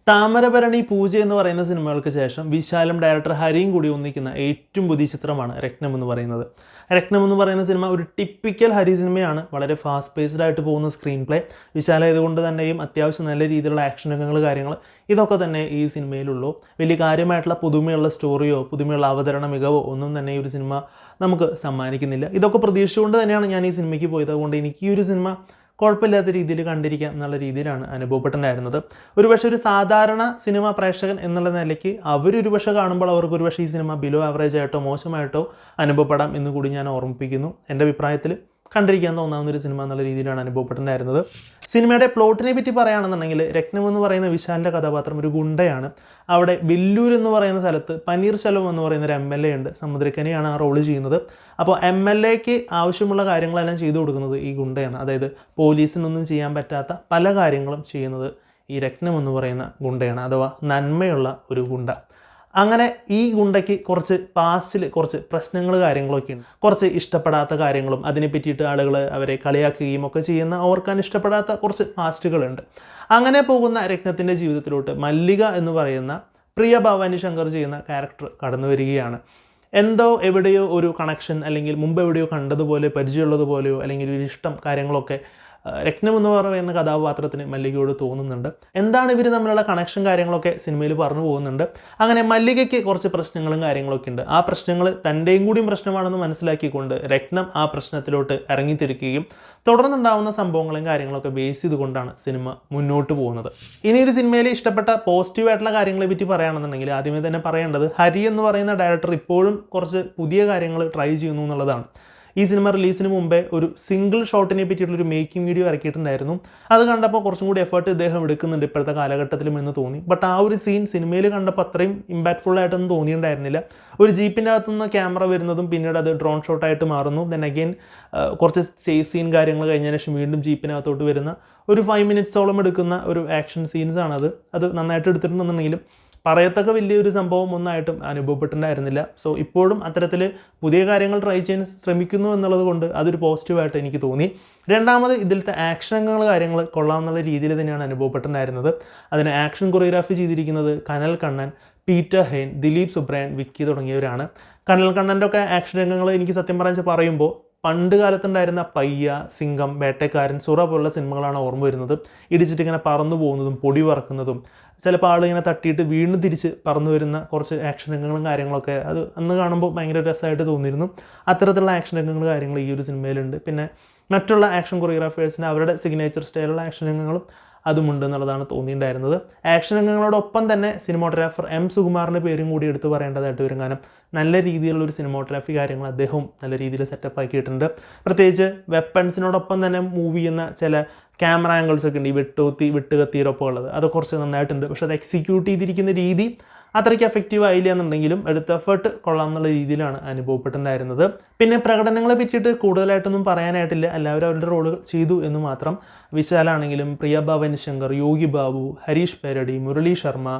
താമരഭരണി പൂജ എന്ന് പറയുന്ന സിനിമകൾക്ക് ശേഷം വിശാലും ഡയറക്ടർ ഹരിയും കൂടി ഒന്നിക്കുന്ന ഏറ്റവും പുതിയ ചിത്രമാണ് രത്നം എന്ന് പറയുന്നത്. രത്നം എന്ന് പറയുന്ന സിനിമ ഒരു ടിപ്പിക്കൽ ഹരി സിനിമയാണ്. വളരെ ഫാസ്റ്റ് പേസ്ഡ് ആയിട്ട് പോകുന്ന സ്ക്രീൻ പ്ലേ, വിശാലായതുകൊണ്ട് തന്നെയും അത്യാവശ്യം നല്ല രീതിയിലുള്ള ആക്ഷൻ രംഗങ്ങൾ, കാര്യങ്ങൾ ഇതൊക്കെ തന്നെ ഈ സിനിമയിലുള്ളൂ. വലിയ കാര്യമായിട്ടുള്ള പുതുമയുള്ള സ്റ്റോറിയോ പുതുമയുള്ള അവതരണ മികവോ ഒന്നും തന്നെ ഈ ഒരു സിനിമ നമുക്ക് സമ്മാനിക്കുന്നില്ല. ഇതൊക്കെ പ്രതീക്ഷിച്ചുകൊണ്ട് തന്നെയാണ് ഞാൻ ഈ സിനിമയ്ക്ക് പോയത്. അതുകൊണ്ട് എനിക്ക് ഈ ഒരു സിനിമ കുഴപ്പമില്ലാത്ത രീതിയിൽ കണ്ടിരിക്കാം എന്നുള്ള രീതിയിലാണ് അനുഭവപ്പെട്ടിട്ടുണ്ടായിരുന്നത്. ഒരുപക്ഷെ ഒരു സാധാരണ സിനിമ പ്രേക്ഷകൻ എന്നുള്ള നിലയ്ക്ക് അവരൊരുപക്ഷെ കാണുമ്പോൾ അവർക്ക് ഒരുപക്ഷെ ഈ സിനിമ ബിലോ ആവറേജ് ആയിട്ടോ മോശമായിട്ടോ അനുഭവപ്പെടാം എന്ന് കൂടി ഞാൻ ഓർമ്മിപ്പിക്കുന്നു. എൻ്റെ അഭിപ്രായത്തിൽ കണ്ടിരിക്കാൻ തോന്നാവുന്ന ഒരു സിനിമ എന്നുള്ള രീതിയിലാണ് അനുഭവപ്പെട്ടിട്ടുണ്ടായിരുന്നത്. സിനിമയുടെ പ്ലോട്ടിനെ പറ്റി പറയുകയാണെന്നുണ്ടെങ്കിൽ രത്നം എന്ന് പറയുന്ന വിശാലിൻ്റെ കഥാപാത്രം ഒരു ഗുണ്ടയാണ്. അവിടെ വില്ലൂർ എന്ന് പറയുന്ന സ്ഥലത്ത് പനീർ ശെൽവം എന്ന് പറയുന്ന ഒരു MLA ഉണ്ട്. സമുദ്രക്കനിയാണ് ആ റോള് ചെയ്യുന്നത്. അപ്പോൾ MLAക്ക് ആവശ്യമുള്ള കാര്യങ്ങളെല്ലാം ചെയ്തു കൊടുക്കുന്നത് ഈ ഗുണ്ടയാണ്. അതായത് പോലീസിനൊന്നും ചെയ്യാൻ പറ്റാത്ത പല കാര്യങ്ങളും ചെയ്യുന്നത് ഈ രത്നം എന്ന് പറയുന്ന ഗുണ്ടയാണ്, അഥവാ നന്മയുള്ള ഒരു ഗുണ്ട. അങ്ങനെ ഈ ഗുണ്ടയ്ക്ക് കുറച്ച് പാസ്റ്റിൽ കുറച്ച് പ്രശ്നങ്ങൾ കാര്യങ്ങളൊക്കെ ഉണ്ട്. കുറച്ച് ഇഷ്ടപ്പെടാത്ത കാര്യങ്ങളും അതിനെ പറ്റിയിട്ട് ആളുകൾ അവരെ കളിയാക്കുകയും ഒക്കെ ചെയ്യുന്ന, ഓർക്കാൻ ഇഷ്ടപ്പെടാത്ത കുറച്ച് പാസ്റ്റുകളുണ്ട്. അങ്ങനെ പോകുന്ന രത്നത്തിൻ്റെ ജീവിതത്തിലോട്ട് മല്ലിക എന്ന് പറയുന്ന പ്രിയ ഭവാനി ശങ്കർ ചെയ്യുന്ന ക്യാരക്ടർ കടന്നു വരികയാണ്. എന്തോ എവിടെയോ ഒരു കണക്ഷൻ, അല്ലെങ്കിൽ മുമ്പ് എവിടെയോ കണ്ടതുപോലെ പരിചയമുള്ളതുപോലെയോ അല്ലെങ്കിൽ ഒരു ഇഷ്ടം കാര്യങ്ങളൊക്കെ രത്നം എന്ന് പറയുന്ന കഥാപാത്രത്തിന് മല്ലികയോട് തോന്നുന്നുണ്ട്. എന്താണ് ഇവർ തമ്മിലുള്ള കണക്ഷൻ കാര്യങ്ങളൊക്കെ സിനിമയിൽ പറഞ്ഞു പോകുന്നുണ്ട്. അങ്ങനെ മല്ലികയ്ക്ക് കുറച്ച് പ്രശ്നങ്ങളും കാര്യങ്ങളൊക്കെ ഉണ്ട്. ആ പ്രശ്നങ്ങൾ തൻ്റെയും കൂടിയും പ്രശ്നമാണെന്ന് മനസ്സിലാക്കിക്കൊണ്ട് രത്നം ആ പ്രശ്നത്തിലോട്ട് ഇറങ്ങിത്തിരിക്കുകയും തുടർന്നുണ്ടാവുന്ന സംഭവങ്ങളും കാര്യങ്ങളൊക്കെ ബേസ് ചെയ്തുകൊണ്ടാണ് സിനിമ മുന്നോട്ട് പോകുന്നത്. ഇനി ഒരു സിനിമയിൽ ഇഷ്ടപ്പെട്ട പോസിറ്റീവായിട്ടുള്ള കാര്യങ്ങളെ പറ്റി പറയുകയാണെന്നുണ്ടെങ്കിൽ ആദ്യമേ തന്നെ പറയേണ്ടത് ഹരി എന്ന് പറയുന്ന ഡയറക്ടർ ഇപ്പോഴും കുറച്ച് പുതിയ കാര്യങ്ങൾ ട്രൈ ചെയ്യുന്നു എന്നുള്ളതാണ്. ഈ സിനിമ റിലീസിന് മുമ്പേ ഒരു സിംഗിൾ ഷോട്ടിനെ പറ്റിയിട്ടുള്ളൊരു മേക്കിംഗ് വീഡിയോ ഇറക്കിയിട്ടുണ്ടായിരുന്നു. അത് കണ്ടപ്പോൾ കുറച്ചും കൂടി എഫേർട്ട് ഇദ്ദേഹം എടുക്കുന്നുണ്ട് ഇപ്പോഴത്തെ കാലഘട്ടത്തിലും എന്ന് തോന്നി. ബട്ട് ആ ഒരു സീൻ സിനിമയിൽ കണ്ടപ്പോൾ അത്രയും ഇമ്പാക്ട്ഫുൾ ആയിട്ടൊന്നും തോന്നിയിട്ടുണ്ടായിരുന്നില്ല. ഒരു ജീപ്പിൻ്റെ അകത്തുനിന്ന് ക്യാമറ വരുന്നതും പിന്നീട് അത് ഡ്രോൺ ഷോട്ടായിട്ട് മാറുന്നു. ദെൻ അഗെയിൻ കുറച്ച് ചേസ് സീൻ കാര്യങ്ങൾ കഴിഞ്ഞതിന് ശേഷം വീണ്ടും ജീപ്പിനകത്തോട്ട് വരുന്ന ഒരു 5 മിനിറ്റ്സോളം എടുക്കുന്ന ഒരു ആക്ഷൻ സീൻസാണത്. അത് നന്നായിട്ട് എടുത്തിട്ടുണ്ടെന്നുണ്ടെങ്കിലും പറയത്തക്ക വലിയൊരു സംഭവം ഒന്നായിട്ടും അനുഭവപ്പെട്ടിട്ടുണ്ടായിരുന്നില്ല. സോ ഇപ്പോഴും അത്തരത്തിൽ പുതിയ കാര്യങ്ങൾ ട്രൈ ചെയ്യാൻ ശ്രമിക്കുന്നു എന്നുള്ളത് കൊണ്ട് അതൊരു പോസിറ്റീവായിട്ട് എനിക്ക് തോന്നി. രണ്ടാമത് ഇതിലത്തെ ആക്ഷൻ രംഗങ്ങൾ കാര്യങ്ങൾ കൊള്ളാമെന്നുള്ള രീതിയിൽ തന്നെയാണ് അനുഭവപ്പെട്ടിട്ടുണ്ടായിരുന്നത്. അതിന് ആക്ഷൻ കൊറിയോഗ്രാഫി ചെയ്തിരിക്കുന്നത് കനൽ കണ്ണൻ, പീറ്റർ ഹെയ്ൻ, ദിലീപ് സുബ്രയൻ, വിക്കി തുടങ്ങിയവരാണ്. കനൽ കണ്ണൻ്റെ ഒക്കെ ആക്ഷൻ രംഗങ്ങൾ എനിക്ക് സത്യം പറയുമ്പോൾ പണ്ട് കാലത്തുണ്ടായിരുന്ന പയ്യ, സിംഗം, വേട്ടക്കാരൻ, സുറ പോലുള്ള സിനിമകളാണ് ഓർമ്മ വരുന്നത്. ഇടിച്ചിട്ട് ഇങ്ങനെ പറന്നു പോകുന്നതും പൊടി പറക്കുന്നതും ചിലപ്പോൾ ആളിങ്ങനെ തട്ടിയിട്ട് വീണ്ടും തിരിച്ച് പറന്നു വരുന്ന കുറച്ച് ആക്ഷൻ രംഗങ്ങളും കാര്യങ്ങളൊക്കെ അത് അന്ന് കാണുമ്പോൾ ഭയങ്കര രസമായിട്ട് തോന്നിയിരുന്നു. അത്തരത്തിലുള്ള ആക്ഷൻ രംഗങ്ങൾ കാര്യങ്ങൾ ഈ ഒരു സിനിമയിലുണ്ട്. പിന്നെ മറ്റുള്ള ആക്ഷൻ കൊറിയോഗ്രാഫേഴ്സിന് അവരുടെ സിഗ്നേച്ചർ സ്റ്റൈലുള്ള ആക്ഷൻ രംഗങ്ങളും അതുമുണ്ട് എന്നുള്ളതാണ് തോന്നിയിട്ടുണ്ടായിരുന്നത്. ആക്ഷൻ രംഗങ്ങളോടൊപ്പം തന്നെ സിനിമോഗ്രാഫർ M സുകുമാറിൻ്റെ പേരും കൂടി എടുത്ത് പറയേണ്ടതായിട്ട് വരും. കാരണം നല്ല രീതിയിലുള്ളൊരു സിനിമോഗ്രാഫി കാര്യങ്ങൾ അദ്ദേഹവും നല്ല രീതിയിൽ സെറ്റപ്പ് ആക്കിയിട്ടുണ്ട്. പ്രത്യേകിച്ച് വെപ്പൺസിനോടൊപ്പം തന്നെ മൂവ് ചെയ്യുന്ന ചില ക്യാമറ ആംഗിൾസ് ഒക്കെ ഉണ്ട്. ഈ വെട്ടുകത്തിയിലൊപ്പം ഉള്ളത് അത് കുറച്ച് നന്നായിട്ടുണ്ട്. പക്ഷെ അത് എക്സിക്യൂട്ട് ചെയ്തിരിക്കുന്ന രീതി അത്രയ്ക്ക് എഫക്റ്റീവ് ആയില്ല എന്നുണ്ടെങ്കിലും എടുത്ത എഫേർട്ട് കൊള്ളാം എന്നുള്ള രീതിയിലാണ് അനുഭവപ്പെട്ടിട്ടുണ്ടായിരുന്നത്. പിന്നെ പ്രകടനങ്ങളെ പറ്റിയിട്ട് കൂടുതലായിട്ടൊന്നും പറയാനായിട്ടില്ല. എല്ലാവരും അവരുടെ റോളുകൾ ചെയ്തു എന്ന് മാത്രം. വിശാലാണെങ്കിലും പ്രിയ ഭവാനി ശങ്കർ, യോഗി ബാബു, ഹരീഷ് പേരടി, മുരളി ശർമ്മ,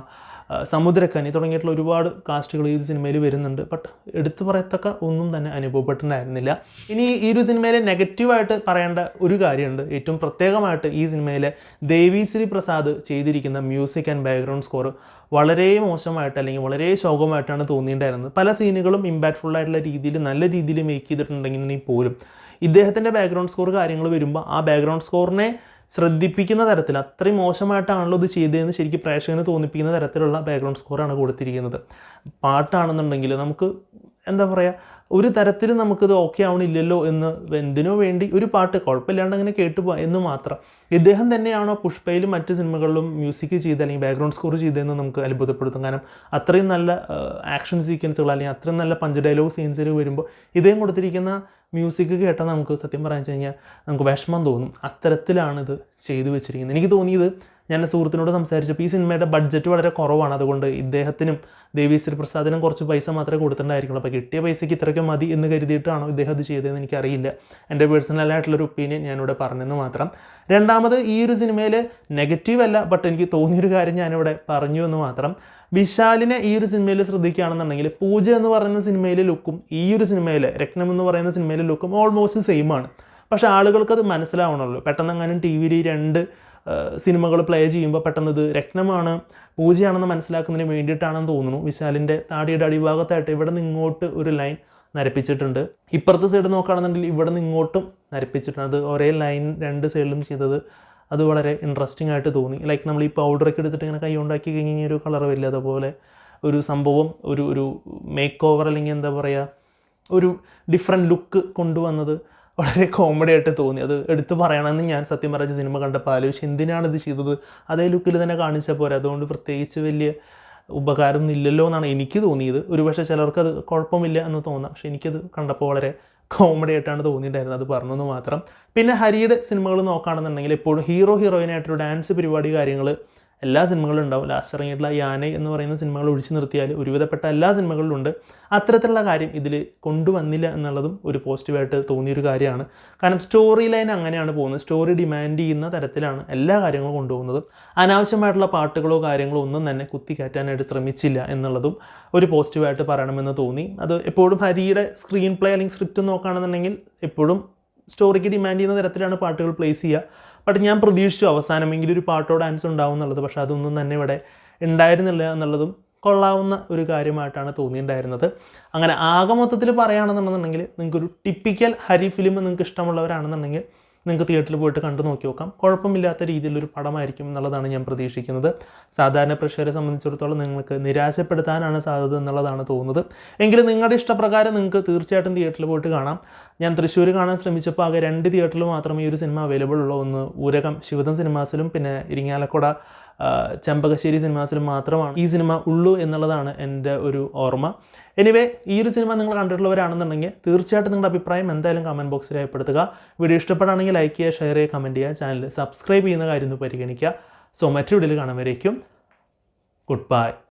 സമുദ്രക്കനി തുടങ്ങിയിട്ടുള്ള ഒരുപാട് കാസ്റ്റുകൾ ഈ സിനിമയിൽ വരുന്നുണ്ട്. ബട്ട് എടുത്തു പറയത്തക്ക ഒന്നും തന്നെ അനുഭവപ്പെട്ടിട്ടുണ്ടായിരുന്നില്ല. ഇനി ഈ ഒരു സിനിമയിലെ നെഗറ്റീവായിട്ട് പറയേണ്ട ഒരു കാര്യമുണ്ട്. ഏറ്റവും പ്രത്യേകമായിട്ട് ഈ സിനിമയിലെ ദേവിശ്രീ പ്രസാദ് ചെയ്തിരിക്കുന്ന മ്യൂസിക് ആൻഡ് ബാക്ക്ഗ്രൗണ്ട് സ്കോർ വളരെ മോശമായിട്ട് അല്ലെങ്കിൽ വളരെ ശോകമായിട്ടാണ് തോന്നിയിട്ടുണ്ടായിരുന്നത്. പല സീനുകളും ഇമ്പാക്ട്ഫുൾ ആയിട്ടുള്ള രീതിയിൽ നല്ല രീതിയിൽ മേക്ക് ചെയ്തിട്ടുണ്ടെങ്കിൽ പോലും ഇദ്ദേഹത്തിൻ്റെ ബാക്ക്ഗ്രൗണ്ട് സ്കോർ കാര്യങ്ങൾ വരുമ്പോൾ ആ ബാക്ക്ഗ്രൗണ്ട് സ്കോറിനെ ശ്രദ്ധിപ്പിക്കുന്ന തരത്തിൽ അത്രയും മോശമായിട്ടാണല്ലോ ഇത് ചെയ്തതെന്ന് ശരിക്കും പ്രേക്ഷകന് തോന്നിപ്പിക്കുന്ന തരത്തിലുള്ള ബാക്ക്ഗ്രൗണ്ട് സ്കോറാണ് കൊടുത്തിരിക്കുന്നത്. പാട്ടാണെന്നുണ്ടെങ്കിൽ നമുക്ക് എന്താ പറയുക, ഒരു തരത്തിൽ നമുക്കിത് ഓക്കെ ആവണില്ലല്ലോ എന്ന് എന്തിനോ വേണ്ടി ഒരു പാട്ട് കുഴപ്പമില്ലാണ്ട് അങ്ങനെ കേട്ടുപോകാം എന്ന് മാത്രം. ഇദ്ദേഹം തന്നെയാണോ പുഷ്പയിലും മറ്റ് സിനിമകളിലും മ്യൂസിക് ചെയ്ത് അല്ലെങ്കിൽ ബാക്ക്ഗ്രൗണ്ട് സ്കോർ ചെയ്തതെന്ന് നമുക്ക് അത്ഭുതപ്പെടുത്തും. കാരണം അത്രയും നല്ല ആക്ഷൻ സീക്വൻസുകൾ അല്ലെങ്കിൽ അത്രയും നല്ല പഞ്ച് ഡയലോഗ് സീൻസിൽ വരുമ്പോൾ ഇദ്ദേഹം കൊടുത്തിരിക്കുന്ന മ്യൂസിക് കേട്ടാൽ നമുക്ക് സത്യം പറഞ്ഞു കഴിഞ്ഞാൽ നമുക്ക് വിഷമം തോന്നും. അത്തരത്തിലാണിത് ചെയ്തു വെച്ചിരിക്കുന്നത്. എനിക്ക് തോന്നിയത്, ഞാൻ സുഹൃത്തിനോട് സംസാരിച്ചപ്പോൾ ഈ സിനിമയുടെ ബഡ്ജറ്റ് വളരെ കുറവാണ്. അതുകൊണ്ട് ഇദ്ദേഹത്തിനും ദേവിശ്രീ പ്രസാദിനും കുറച്ച് പൈസ മാത്രമേ കൊടുത്തിട്ടുണ്ടായിരിക്കുള്ളൂ. അപ്പോൾ കിട്ടിയ പൈസയ്ക്ക് ഇത്രയ്ക്കും മതി എന്ന് കരുതിയിട്ടാണോ ഇദ്ദേഹം അത് ചെയ്തതെന്ന് എനിക്കറിയില്ല. എൻ്റെ പേഴ്സണലായിട്ടുള്ളൊരു ഒപ്പീനിയൻ ഞാനിവിടെ പറഞ്ഞെന്ന് മാത്രം. രണ്ടാമത്, ഈ ഒരു സിനിമയിൽ നെഗറ്റീവ് അല്ല, ബട്ട് എനിക്ക് തോന്നിയൊരു കാര്യം ഞാനിവിടെ പറഞ്ഞു എന്ന് മാത്രം. വിശാലിനെ ഈ ഒരു സിനിമയിൽ ശ്രദ്ധിക്കുകയാണെന്നുണ്ടെങ്കിൽ പൂജ എന്ന് പറയുന്ന സിനിമയിലെ ലുക്കും ഈ ഒരു സിനിമയിലെ രത്നം എന്ന് പറയുന്ന സിനിമയിലെ ലുക്കും ഓൾമോസ്റ്റ് സെയിം ആണ്. പക്ഷേ ആളുകൾക്കത് മനസ്സിലാവണമല്ലോ. പെട്ടെന്ന് അങ്ങനെ ടി വിയിൽ രണ്ട് സിനിമകൾ പ്ലേ ചെയ്യുമ്പോൾ പെട്ടെന്ന് ഇത് രത്നമാണ് പൂജയാണെന്ന് മനസ്സിലാക്കുന്നതിന് വേണ്ടിയിട്ടാണെന്ന് തോന്നുന്നു വിശാലിൻ്റെ താടിയുടെ അടിഭാഗത്തായിട്ട് ഇവിടെ നിന്ന് ഇങ്ങോട്ട് ഒരു ലൈൻ നരപ്പിച്ചിട്ടുണ്ട്. ഇപ്പുറത്തെ സൈഡ് നോക്കുകയാണെന്നുണ്ടെങ്കിൽ ഇവിടെ നിന്ന് ഇങ്ങോട്ടും നരപ്പിച്ചിട്ടുണ്ട്. അത് ഒരേ ലൈൻ രണ്ട് സൈഡിലും ചെയ്തത് അത് വളരെ ഇൻട്രസ്റ്റിംഗ് ആയിട്ട് തോന്നി. ലൈക്ക് നമ്മൾ ഈ പൗഡറൊക്കെ എടുത്തിട്ട് ഇങ്ങനെ കൈ ഉണ്ടാക്കി കഴിഞ്ഞാൽ ഒരു കളർ വരില്ല, അതുപോലെ ഒരു സംഭവം ഒരു മേക്ക് ഓവർ അല്ലെങ്കിൽ എന്താ പറയുക ഒരു ഡിഫറെൻറ്റ് ലുക്ക് കൊണ്ടുവന്നത് വളരെ കോമഡി ആയിട്ട് തോന്നി. അത് എടുത്തു പറയണമെന്ന് ഞാൻ സത്യം പറഞ്ഞ സിനിമ കണ്ടപ്പോൾ ആലോചിച്ച് എന്തിനാണ് ഇത് ചെയ്തത്, അതേ ലുക്കിൽ തന്നെ കാണിച്ച പോരെ, അതുകൊണ്ട് പ്രത്യേകിച്ച് വലിയ ഉപകാരമൊന്നും ഇല്ലല്ലോ എന്നാണ് എനിക്ക് തോന്നിയത്. ഒരുപക്ഷെ ചിലർക്കത് കുഴപ്പമില്ല എന്ന് തോന്നാം, പക്ഷെ എനിക്കത് കണ്ടപ്പോൾ വളരെ കോമഡി ആയിട്ടാണ് തോന്നിയിട്ടുണ്ടായിരുന്നത്, അത് പറഞ്ഞെന്ന് മാത്രം. പിന്നെ ഹരിയുടെ സിനിമകൾ നോക്കുകയാണെന്നുണ്ടെങ്കിൽ എപ്പോഴും ഹീറോയിനായിട്ടൊരു ഡാൻസ് പരിപാടി കാര്യങ്ങൾ എല്ലാ സിനിമകളിലും ഉണ്ടാവും. ലാസ്റ്റ് ഇറങ്ങിയിട്ടുള്ള യാനൈ എന്ന് പറയുന്ന സിനിമകൾ ഒഴിച്ചു നിർത്തിയാൽ ഒരുവിധപ്പെട്ട എല്ലാ സിനിമകളിലും ഉണ്ട്. അത്തരത്തിലുള്ള കാര്യം ഇതിൽ കൊണ്ടുവന്നില്ല എന്നുള്ളതും ഒരു പോസിറ്റീവായിട്ട് തോന്നിയൊരു കാര്യമാണ്. കാരണം സ്റ്റോറി ലൈൻ അങ്ങനെയാണ് പോകുന്നത്, സ്റ്റോറി ഡിമാൻഡ് ചെയ്യുന്ന തരത്തിലാണ് എല്ലാ കാര്യങ്ങളും കൊണ്ടുപോകുന്നത്. അനാവശ്യമായിട്ടുള്ള പാട്ടുകളോ കാര്യങ്ങളോ ഒന്നും തന്നെ കുത്തിക്കയറ്റാനായിട്ട് ശ്രമിച്ചില്ല എന്നുള്ളതും ഒരു പോസിറ്റീവായിട്ട് പറയണമെന്ന് തോന്നി. അത് എപ്പോഴും ഹരിയുടെ സ്ക്രീൻ പ്ലേ അല്ലെങ്കിൽ സ്ക്രിപ്റ്റ് നോക്കുകയാണെന്നുണ്ടെങ്കിൽ എപ്പോഴും സ്റ്റോറിക്ക് ഡിമാൻഡ് ചെയ്യുന്ന തരത്തിലാണ് പാട്ടുകൾ പ്ലേസ് ചെയ്യുക. ബട്ട് ഞാൻ പ്രതീക്ഷിച്ചു അവസാനമെങ്കിലും ഒരു പാട്ടോ ഡാൻസ് ഉണ്ടാവും എന്നുള്ളത്, പക്ഷേ അതൊന്നും തന്നെ ഇവിടെ ഉണ്ടായിരുന്നില്ല എന്നുള്ളതും കൊള്ളാവുന്ന ഒരു കാര്യമായിട്ടാണ് തോന്നിയിട്ടുണ്ടായിരുന്നത്. അങ്ങനെ ആകെ മൊത്തത്തിൽ പറയുകയാണെന്നുണ്ടെന്നുണ്ടെങ്കിൽ നിങ്ങൾക്കൊരു ടിപ്പിക്കൽ ഹരി ഫിലിം നിങ്ങൾക്ക് ഇഷ്ടമുള്ളവരാണെന്നുണ്ടെങ്കിൽ നിങ്ങൾക്ക് തിയേറ്ററിൽ പോയിട്ട് കണ്ടു നോക്കി നോക്കാം. കുഴപ്പമില്ലാത്ത രീതിയിലൊരു പടമായിരിക്കും എന്നുള്ളതാണ് ഞാൻ പ്രതീക്ഷിക്കുന്നത്. സാധാരണ പ്രേക്ഷകരെ സംബന്ധിച്ചിടത്തോളം നിങ്ങൾക്ക് നിരാശപ്പെടുത്താനാണ് സാധ്യത എന്നുള്ളതാണ് തോന്നുന്നത്. എങ്കിലും നിങ്ങളുടെ ഇഷ്ടപ്രകാരം നിങ്ങൾക്ക് തീർച്ചയായിട്ടും തിയേറ്ററിൽ പോയിട്ട് കാണാം. ഞാൻ തൃശ്ശൂർ കാണാൻ ശ്രമിച്ചപ്പോൾ ആകെ 2 തിയേറ്ററിൽ മാത്രമേ ഈ ഒരു സിനിമ അവൈലബിൾ ഉള്ളൂ. ഒന്ന് ഊരകം ശിവദം സിനിമാസിലും പിന്നെ ഇരിങ്ങാലക്കുട ചെമ്പകശ്ശേരി സിനിമാസിലും മാത്രമാണ് ഈ സിനിമ ഉള്ളൂ എന്നുള്ളതാണ് എൻ്റെ ഒരു ഓർമ്മ. എനിവേ ഈ ഒരു സിനിമ നിങ്ങൾ കണ്ടിട്ടുള്ളവരാണെന്നുണ്ടെങ്കിൽ തീർച്ചയായിട്ടും നിങ്ങളുടെ അഭിപ്രായം എന്തായാലും കമൻറ്റ് ബോക്സിൽ രേഖപ്പെടുത്തുക. വീഡിയോ ഇഷ്ടപ്പെടുകയാണെങ്കിൽ ലൈക്ക് ചെയ്യുക, ഷെയർ ചെയ്യുക, കമൻറ്റ് ചെയ്യുക, ചാനൽ സബ്സ്ക്രൈബ് ചെയ്യുന്ന കാര്യം ഒന്ന് പരിഗണിക്കുക. സോ മറ്റൊരു വീഡിയോയിൽ കാണുമ്പോഴേക്കും ഗുഡ് ബൈ.